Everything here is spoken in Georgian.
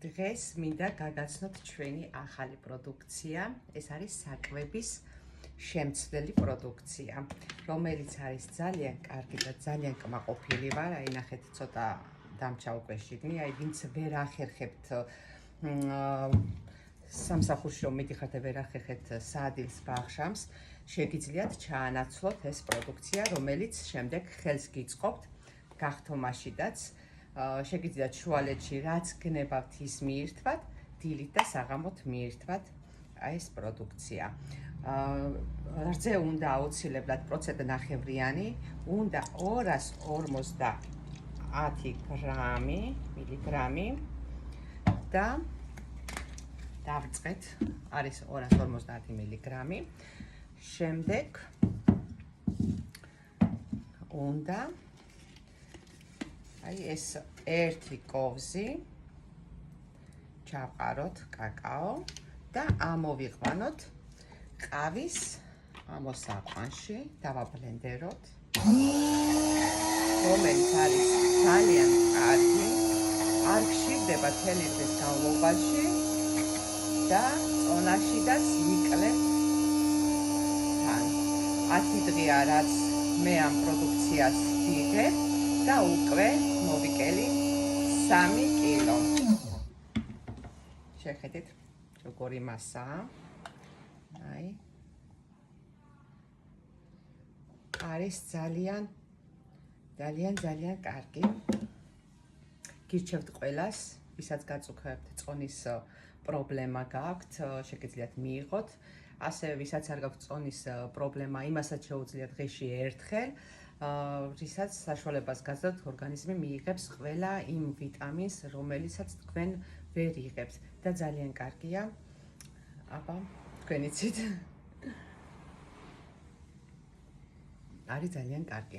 დღეს მინდა გაგაცნოთ ჩვენი ახალი პროდუქცია. ეს არის საკვების შემცვლელი პროდუქცია, რომელიც არის ძალიან კარგი და ძალიან კმაყოფილი ვარ. აი ნახეთ, ცოტა დამჭა უკვე შიგნი, აი ვინც ვერ ახერხებთ სამსახურში რომ მიდიხართ და ვერ ახერხებთ სადილს ბაღშამს, შეგიძლიათ ჩაანაცვლოთ ეს პროდუქცია, რომელიც შემდეგ ხელს გიწყობთ გახთომაშიდაც. შეგიძლიათ შუალედში რაც გნებავთ ის მიირთვათ, დილით და საღამოთ მიირთვათ ეს პროდუქცია. რძე უნდა აუცილებლად პროცენტ ნახევრიანი, უნდა 250 მილიგრამი და დავწყეთ, არის 250 მილიგრამი. შემდეგ უნდა აი ეს ერთი კოვზი ჩავყაროთ კაკაო და ამოვიყვანოთ ყავის ამოსაყვანში, დავაბლენდეროთ, რომელიც არის ძალიან კარგი, არ გშირდება მთელი დღის განმავლობაში და წონაშიდაც იკლებს თან. 10 დღეა რაც მე ამ პროდუქციას ვიღებ და უკვე მოვიკელი 3 კილო. შეხედეთ როგორი მასაა. აი არის ძალიან კარგი. გირჩევთ ყველას, ვისაც გაწუხებთ წონის პრობლემა გაქვთ, შეგიძლიათ მიიღოთ. ასევე ვისაც არ გაქვთ წონის პრობლემა, იმასაც შეუძლიათ დღეში ერთხელ, რისაც საშუალებას გაძლევთ ორგანიზმი მიიღებს ყველა იმ ვიტამინს, რომელიცაც თქვენ ვერ იღებთ და ძალიან კარგია. აბა, თქვენ იცით. არის ძალიან კარგი.